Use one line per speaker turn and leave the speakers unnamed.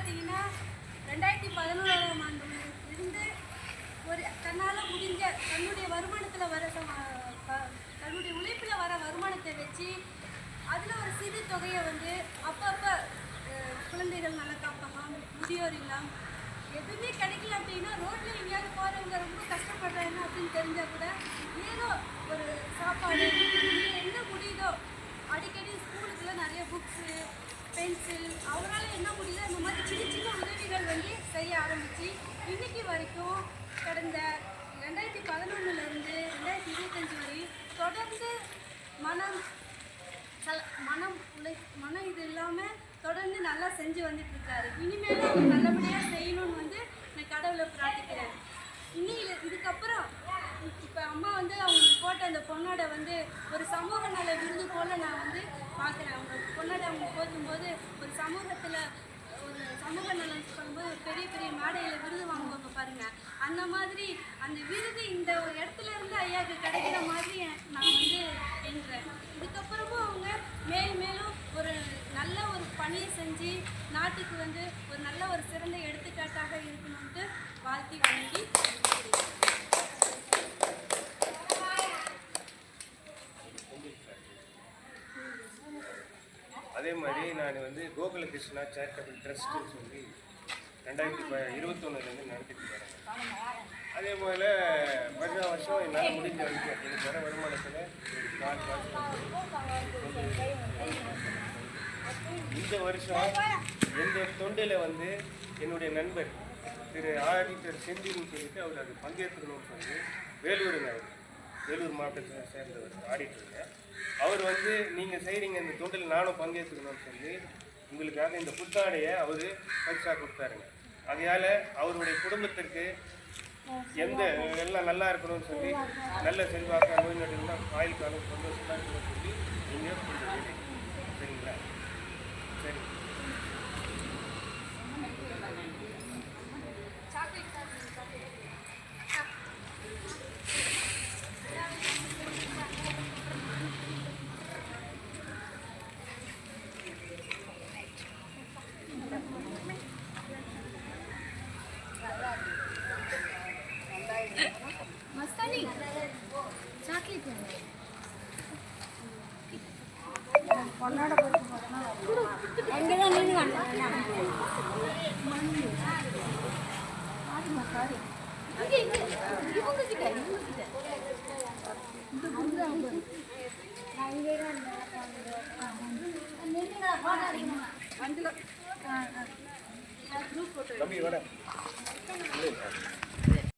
பார்த்தீங்கன்னா 2011ஆம் ஆண்டு இருந்து ஒரு தன்னால் முடிஞ்ச தன்னுடைய வருமானத்தில் வர தன்னுடைய உழைப்பில் வர வருமானத்தை வச்சு அதில் ஒரு சிறு தொகையை வந்து அப்பப்போ குழந்தைகள் நல காப்பகம், முதியோர் இல்லம் எதுவுமே கிடைக்கல அப்படின்னா ரோட்டில் எங்கேயாவது போகிறவங்க ரொம்ப கஷ்டப்படுறாங்க அப்படின்னு தெரிஞ்சால் கூட ஏதோ ஒரு சாப்பாடு என்ன முடியுதோ அடிக்கடி ஸ்கூலுக்குள்ள நிறைய புக்ஸு, பென்சில் அவரால் என்ன முடியுதோ அந்த மாதிரி சின்ன சின்ன உதவிகள் வந்து செய்ய ஆரம்பித்து இன்னைக்கு வரைக்கும் கடந்த 2011லேருந்து 2025 வரை தொடர்ந்து மனம் இது இல்லாமல் தொடர்ந்து நல்லா செஞ்சு வந்துட்டு இருக்காரு. இனிமேலும் அவர் நல்லபடியாக செய்யணும்னு வந்து நான் கடவுளை பிரார்த்திக்கிறேன். இதுக்கப்புறம் இப்போ அம்மா வந்து அவங்களுக்கு போட்ட அந்த பொன்னாடை வந்து ஒரு சமூக நல விருது போல் நான் வந்து பார்க்குறேன். அவங்க பொன்னாடை அவங்க போதும்போது ஒரு சமூகத்தில் ஒரு சமூக நலன் சொல்லும்போது பெரிய பெரிய மேடையில் விருது வாங்குவாங்க பாருங்கள், அந்த மாதிரி அந்த விருது இந்த ஒரு இடத்துல இருந்து ஐயாவுக்கு கிடைக்கிற மாதிரி நான் வந்து எண்ணுறேன். இதுக்கப்புறமும் அவங்க மேலும் ஒரு நல்ல ஒரு பணியை செஞ்சு நாட்டுக்கு வந்து ஒரு நல்ல ஒரு சிறந்த எடுத்துக்காட்டாக இருக்கணும்ட்டு வாழ்த்தி வணங்கி
அதே மாதிரி நான் வந்து கோகுல கிருஷ்ணா சேரிட்டபிள் ட்ரஸ்ட்னு சொல்லி 2021 நடத்திட்டு வரேன். அதே போல் வருஷம் என்னால் முடிஞ்ச வரைக்கும் எனக்கு வர வருமானத்தில் இந்த வருஷம் எந்த தொண்டில் வந்து என்னுடைய நண்பர் திரு ஆடிட்டர் செந்தில்னு சொல்லிட்டு அவர் அது பங்கேற்கணும்னு சொல்லி வேலூர் மாவட்டத்தை சேர்ந்தவர் ஆடிட்டருங்க. அவர் வந்து நீங்கள் செய்கிறீங்க இந்த தொண்டில் நானும் பங்கேற்றுக்கணும்னு சொல்லி உங்களுக்காக இந்த புத்தாடையை அவர் பரிசாக கொடுத்தாருங்க. அதையால் அவருடைய குடும்பத்திற்கு எல்லாம் நல்லா இருக்கணும்னு சொல்லி நல்ல செல்வாக்கா நோய் நடுலாம் ஆயுள் காலம் சந்தோஷமாக இருக்கணும்னு சொல்லி நீங்கள் கொஞ்சம் சரிங்களா? சரி.
பொன்னாட அங்கே தான் நின்று
தம்பி வர